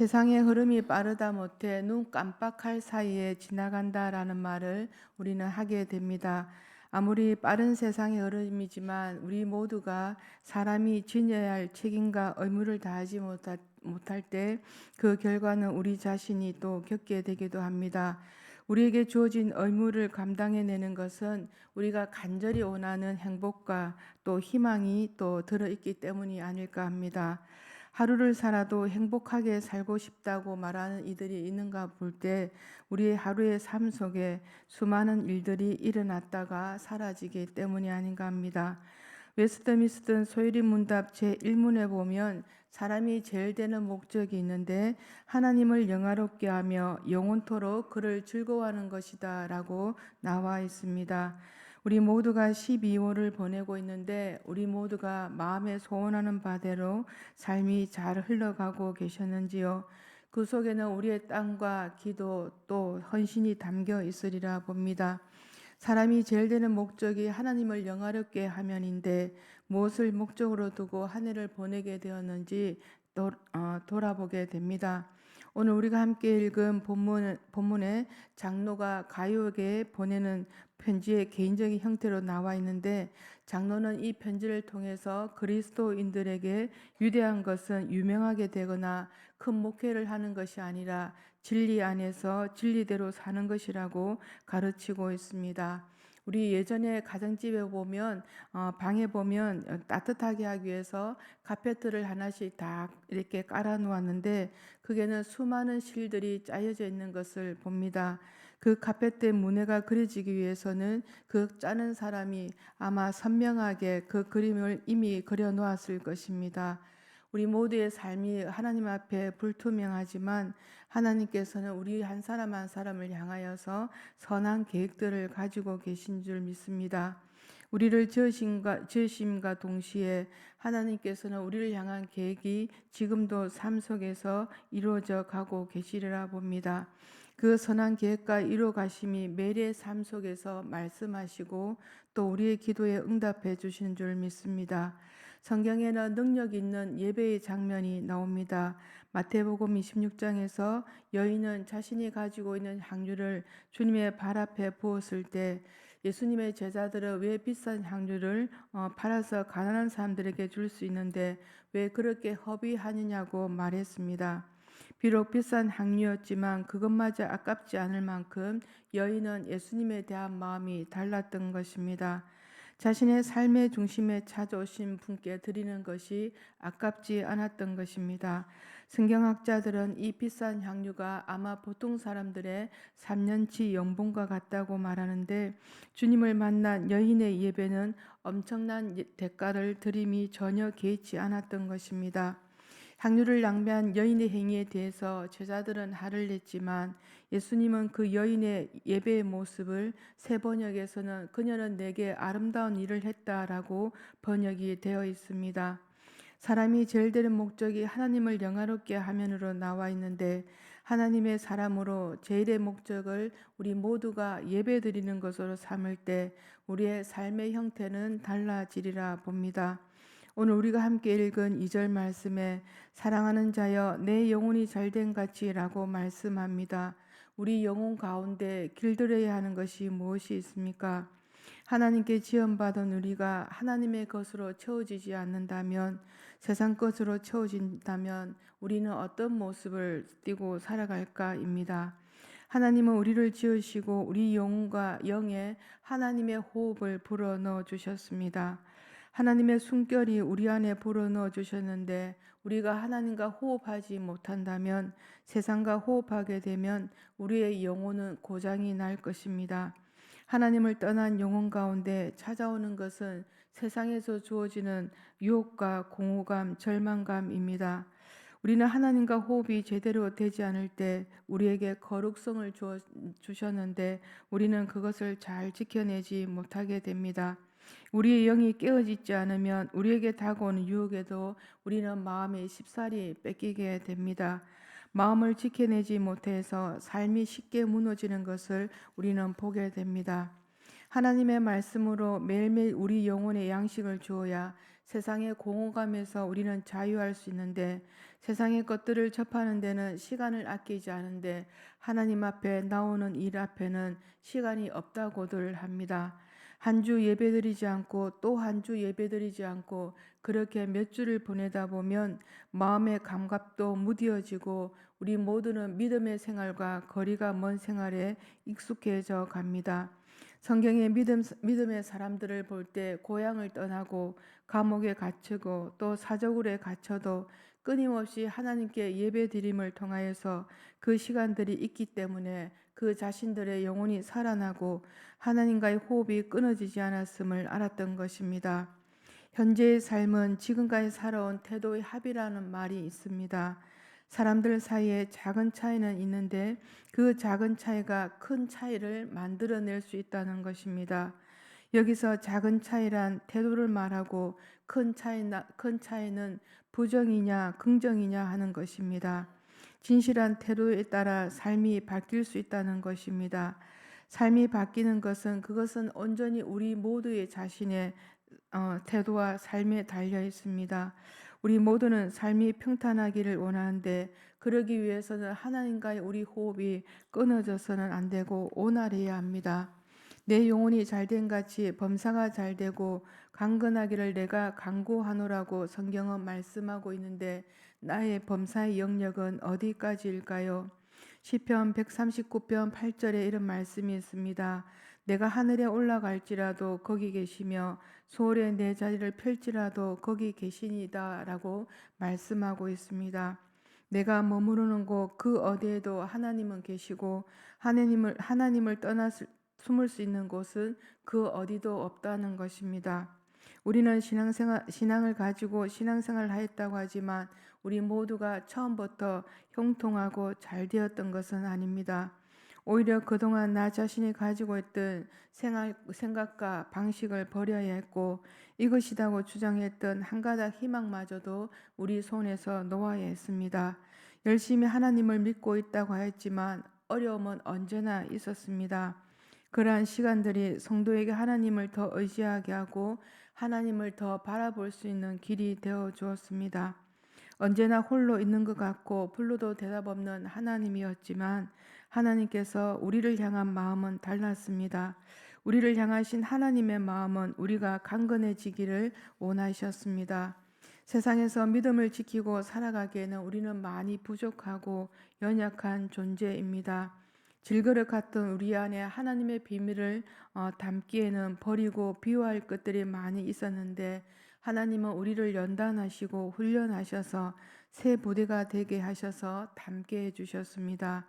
세상의 흐름이 빠르다 못해 눈 깜빡할 사이에 지나간다라는 말을 우리는 하게 됩니다. 아무리 빠른 세상의 흐름이지만 우리 모두가 사람이 지녀야 할 책임과 의무를 다하지 못할 때 그 결과는 우리 자신이 또 겪게 되기도 합니다. 우리에게 주어진 의무를 감당해내는 것은 우리가 간절히 원하는 행복과 또 희망이 또 들어있기 때문이 아닐까 합니다. 하루를 살아도 행복하게 살고 싶다고 말하는 이들이 있는가 볼 때 우리의 하루의 삶 속에 수많은 일들이 일어났다가 사라지기 때문이 아닌가 합니다. 웨스트민스터 소유리 문답 제1문에 보면 사람이 제일 되는 목적이 있는데 하나님을 영화롭게 하며 영원토록 그를 즐거워하는 것이다 라고 나와 있습니다. 우리 모두가 12월을 보내고 있는데 우리 모두가 마음에 소원하는 바대로 삶이 잘 흘러가고 계셨는지요? 그 속에는 우리의 땀과 기도 또 헌신이 담겨 있으리라 봅니다. 사람이 제일 되는 목적이 하나님을 영화롭게 하면인데 무엇을 목적으로 두고 한 해를 보내게 되었는지 돌아보게 됩니다. 오늘 우리가 함께 읽은 본문에 장로가 가요에게 보내는 편지의 개인적인 형태로 나와 있는데 장로는 이 편지를 통해서 그리스도인들에게 위대한 것은 유명하게 되거나 큰 목회를 하는 것이 아니라 진리 안에서 진리대로 사는 것이라고 가르치고 있습니다. 우리 예전에 가정집에 보면 방에 보면 따뜻하게 하기 위해서 카페트를 하나씩 다 이렇게 깔아 놓았는데 그게는 수많은 실들이 짜여져 있는 것을 봅니다. 그 카페트의 문해가 그려지기 위해서는 그 짜는 사람이 아마 선명하게 그 그림을 이미 그려 놓았을 것입니다. 우리 모두의 삶이 하나님 앞에 불투명하지만 하나님께서는 우리 한 사람 한 사람을 향하여서 선한 계획들을 가지고 계신 줄 믿습니다. 우리를 지으심과 동시에 하나님께서는 우리를 향한 계획이 지금도 삶 속에서 이루어져 가고 계시리라 봅니다. 그 선한 계획과 이루어 가심이 매일의 삶 속에서 말씀하시고 또 우리의 기도에 응답해 주시는 줄 믿습니다. 성경에는 능력 있는 예배의 장면이 나옵니다. 마태복음 26장에서 여인은 자신이 가지고 있는 향유를 주님의 발 앞에 부었을 때 예수님의 제자들은 왜 비싼 향유를 팔아서 가난한 사람들에게 줄 수 있는데 왜 그렇게 허비하느냐고 말했습니다. 비록 비싼 향유였지만 그것마저 아깝지 않을 만큼 여인은 예수님에 대한 마음이 달랐던 것입니다. 자신의 삶의 중심에 찾아오신 분께 드리는 것이 아깝지 않았던 것입니다. 성경학자들은 이 비싼 향유가 아마 보통 사람들의 3년치 연봉과 같다고 말하는데 주님을 만난 여인의 예배는 엄청난 대가를 드림이 전혀 개의치 않았던 것입니다. 향유를 낭비한 여인의 행위에 대해서 제자들은 화를 냈지만 예수님은 그 여인의 예배의 모습을 새 번역에서는 그녀는 내게 아름다운 일을 했다라고 번역이 되어 있습니다. 사람이 제일 되는 목적이 하나님을 영화롭게 하면으로 나와 있는데 하나님의 사람으로 제일의 목적을 우리 모두가 예배드리는 것으로 삼을 때 우리의 삶의 형태는 달라지리라 봅니다. 오늘 우리가 함께 읽은 2절 말씀에 사랑하는 자여 내 영혼이 잘된 같이라고 말씀합니다. 우리 영혼 가운데 길들여야 하는 것이 무엇이 있습니까? 하나님께 지원받은 우리가 하나님의 것으로 채워지지 않는다면 세상 것으로 채워진다면 우리는 어떤 모습을 띠고 살아갈까입니다. 하나님은 우리를 지으시고 우리 영과 영에 하나님의 호흡을 불어넣어 주셨습니다. 하나님의 숨결이 우리 안에 불어넣어 주셨는데 우리가 하나님과 호흡하지 못한다면 세상과 호흡하게 되면 우리의 영혼은 고장이 날 것입니다. 하나님을 떠난 영혼 가운데 찾아오는 것은 세상에서 주어지는 유혹과 공허감, 절망감입니다. 우리는 하나님과 호흡이 제대로 되지 않을 때 우리에게 거룩성을 주셨는데 우리는 그것을 잘 지켜내지 못하게 됩니다. 우리의 영이 깨어지지 않으면 우리에게 다가오는 유혹에도 우리는 마음의 쉽사리 뺏기게 됩니다. 마음을 지켜내지 못해서 삶이 쉽게 무너지는 것을 우리는 보게 됩니다. 하나님의 말씀으로 매일매일 우리 영혼에 양식을 주어야 세상의 공허감에서 우리는 자유할 수 있는데 세상의 것들을 접하는 데는 시간을 아끼지 않은데 하나님 앞에 나오는 일 앞에는 시간이 없다고들 합니다. 한 주 예배드리지 않고 또 한 주 예배드리지 않고 그렇게 몇 주를 보내다 보면 마음의 감각도 무뎌지고 우리 모두는 믿음의 생활과 거리가 먼 생활에 익숙해져 갑니다. 성경의 믿음의 사람들을 볼 때 고향을 떠나고 감옥에 갇히고 또 사저굴에 갇혀도 끊임없이 하나님께 예배드림을 통하여서 그 시간들이 있기 때문에 그 자신들의 영혼이 살아나고 하나님과의 호흡이 끊어지지 않았음을 알았던 것입니다. 현재의 삶은 지금까지 살아온 태도의 합이라는 말이 있습니다. 사람들 사이에 작은 차이는 있는데 그 작은 차이가 큰 차이를 만들어낼 수 있다는 것입니다. 여기서 작은 차이란 태도를 말하고 큰 차이는 부정이냐 긍정이냐 하는 것입니다. 진실한 태도에 따라 삶이 바뀔 수 있다는 것입니다. 삶이 바뀌는 그것은 온전히 우리 모두의 자신의 태도와 삶에 달려 있습니다. 우리 모두는 삶이 평탄하기를 원하는데 그러기 위해서는 하나님과의 우리 호흡이 끊어져서는 안 되고 온활해야 합니다. 내 영혼이 잘된 같이 범사가 잘되고 강건하기를 내가 간구하노라고 성경은 말씀하고 있는데 나의 범사의 영역은 어디까지일까요? 시편 139편 8절에 이런 말씀이 있습니다. 내가 하늘에 올라갈지라도 거기 계시며 소홀에 내 자리를 펼지라도 거기 계시니이다 라고 말씀하고 있습니다. 내가 머무르는 곳 그 어디에도 하나님은 계시고 하나님을 떠나 숨을 수 있는 곳은 그 어디도 없다는 것입니다. 우리는 신앙을 가지고 신앙생활을 하였다고 하지만 우리 모두가 처음부터 형통하고 잘 되었던 것은 아닙니다. 오히려 그동안 나 자신이 가지고 있던 생각과 방식을 버려야 했고 이것이라고 주장했던 한 가닥 희망마저도 우리 손에서 놓아야 했습니다. 열심히 하나님을 믿고 있다고 하였지만 어려움은 언제나 있었습니다. 그러한 시간들이 성도에게 하나님을 더 의지하게 하고 하나님을 더 바라볼 수 있는 길이 되어 주었습니다. 언제나 홀로 있는 것 같고 불러도 대답 없는 하나님이었지만 하나님께서 우리를 향한 마음은 달랐습니다. 우리를 향하신 하나님의 마음은 우리가 강건해지기를 원하셨습니다. 세상에서 믿음을 지키고 살아가기에는 우리는 많이 부족하고 연약한 존재입니다. 질그릇 같은 우리 안에 하나님의 비밀을 담기에는 버리고 비워할 것들이 많이 있었는데 하나님은 우리를 연단하시고 훈련하셔서 새 부대가 되게 하셔서 담게 해주셨습니다.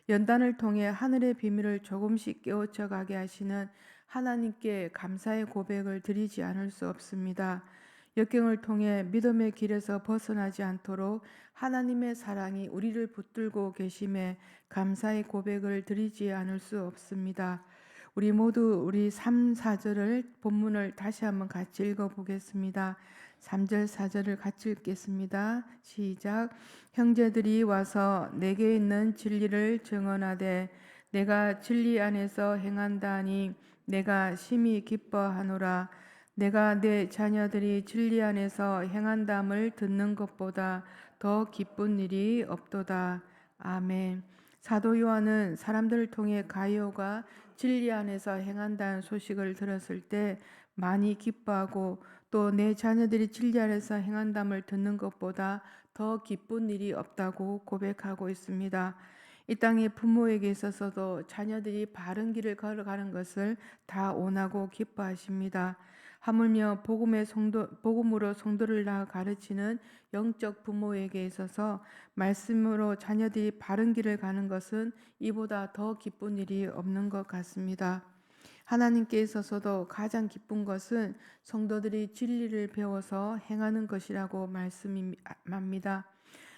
연단을 통해 하늘의 비밀을 조금씩 깨우쳐 가게 하시는 하나님께 감사의 고백을 드리지 않을 수 없습니다. 역경을 통해 믿음의 길에서 벗어나지 않도록 하나님의 사랑이 우리를 붙들고 계심에 감사의 고백을 드리지 않을 수 없습니다. 우리 모두 우리 3, 4절을 본문을 다시 한번 같이 읽어보겠습니다. 3절, 4절을 같이 읽겠습니다. 시작. 형제들이 와서 내게 있는 진리를 증언하되 내가 진리 안에서 행한다니 내가 심히 기뻐하노라. 내가 내 자녀들이 진리 안에서 행한담을 듣는 것보다 더 기쁜 일이 없도다. 아멘. 사도 요한은 사람들을 통해 가이오가 진리 안에서 행한다는 소식을 들었을 때 많이 기뻐하고 또 내 자녀들이 진리 안에서 행한담을 듣는 것보다 더 기쁜 일이 없다고 고백하고 있습니다. 이 땅의 부모에게 있어서도 자녀들이 바른 길을 걸어가는 것을 다 원하고 기뻐하십니다. 하물며 복음으로 성도를 낳아 가르치는 영적 부모에게 있어서 말씀으로 자녀들이 바른 길을 가는 것은 이보다 더 기쁜 일이 없는 것 같습니다. 하나님께 있어서도 가장 기쁜 것은 성도들이 진리를 배워서 행하는 것이라고 말씀합니다.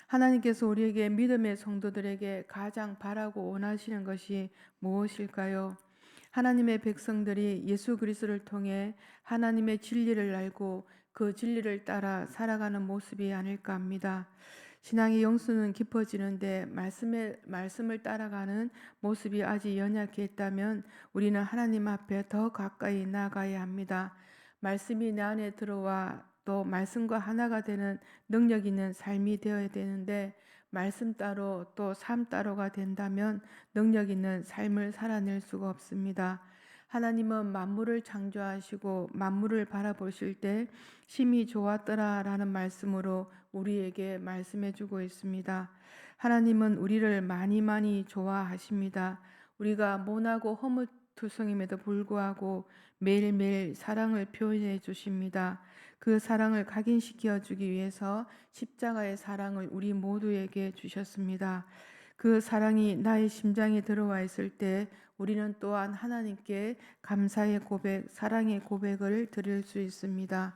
하나님께서 우리에게 믿음의 성도들에게 가장 바라고 원하시는 것이 무엇일까요? 하나님의 백성들이 예수 그리스도를 통해 하나님의 진리를 알고 그 진리를 따라 살아가는 모습이 아닐까 합니다. 신앙의 영수는 깊어지는데 말씀을 따라가는 모습이 아직 연약해 있다면 우리는 하나님 앞에 더 가까이 나아가야 합니다. 말씀이 내 안에 들어와 또 말씀과 하나가 되는 능력 있는 삶이 되어야 되는데 말씀 따로 또 삶 따로가 된다면 능력 있는 삶을 살아낼 수가 없습니다. 하나님은 만물을 창조하시고 만물을 바라보실 때 심히 좋았더라라는 말씀으로 우리에게 말씀해 주고 있습니다. 하나님은 우리를 많이 좋아하십니다. 우리가 모나고 허무투성임에도 불구하고 매일매일 사랑을 표현해 주십니다. 그 사랑을 각인시켜 주기 위해서 십자가의 사랑을 우리 모두에게 주셨습니다. 그 사랑이 나의 심장에 들어와 있을 때 우리는 또한 하나님께 감사의 고백, 사랑의 고백을 드릴 수 있습니다.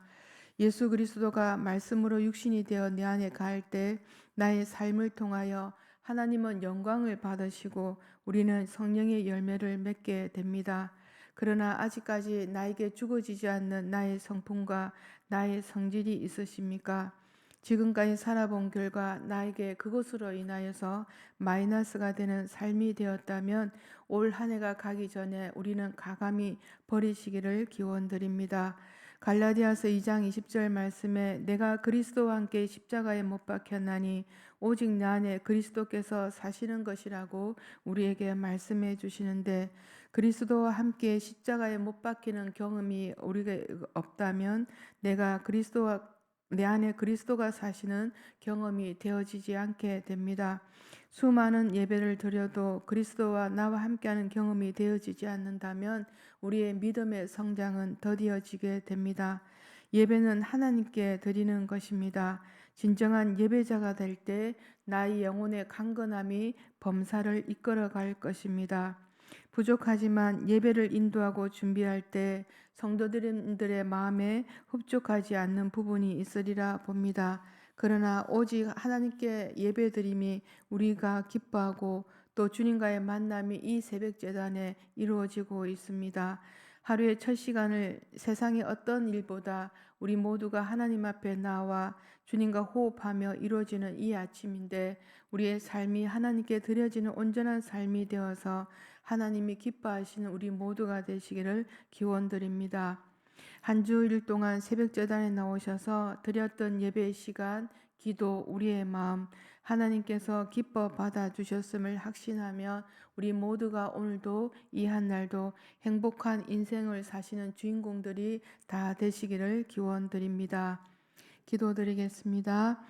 예수 그리스도가 말씀으로 육신이 되어 내 안에 갈 때 나의 삶을 통하여 하나님은 영광을 받으시고 우리는 성령의 열매를 맺게 됩니다. 그러나 아직까지 나에게 주어지지 않는 나의 성품과 나의 성질이 있으십니까? 지금까지 살아본 결과 나에게 그것으로 인하여서 마이너스가 되는 삶이 되었다면 올 한 해가 가기 전에 우리는 가감히 버리시기를 기원드립니다. 갈라디아서 2장 20절 말씀에 내가 그리스도와 함께 십자가에 못 박혔나니 오직 내 안에 그리스도께서 사시는 것이라고 우리에게 말씀해 주시는데 그리스도와 함께 십자가에 못 박히는 경험이 우리가 없다면 내가 그리스도와 내 안에 그리스도가 사시는 경험이 되어지지 않게 됩니다. 수많은 예배를 드려도 그리스도와 나와 함께하는 경험이 되어지지 않는다면 우리의 믿음의 성장은 더디어지게 됩니다. 예배는 하나님께 드리는 것입니다. 진정한 예배자가 될 때 나의 영혼의 강건함이 범사를 이끌어갈 것입니다. 부족하지만 예배를 인도하고 준비할 때 성도들의 마음에 흡족하지 않는 부분이 있으리라 봅니다. 그러나 오직 하나님께 예배드림이 우리가 기뻐하고 또 주님과의 만남이 이 새벽 제단에 이루어지고 있습니다. 하루의 첫 시간을 세상의 어떤 일보다 우리 모두가 하나님 앞에 나와 주님과 호흡하며 이루어지는 이 아침인데 우리의 삶이 하나님께 드려지는 온전한 삶이 되어서 하나님이 기뻐하시는 우리 모두가 되시기를 기원드립니다. 한 주일 동안 새벽 제단에 나오셔서 드렸던 예배의 시간, 기도, 우리의 마음 하나님께서 기뻐 받아 주셨음을 확신하며 우리 모두가 오늘도 이 한 날도 행복한 인생을 사시는 주인공들이 다 되시기를 기원드립니다. 기도드리겠습니다.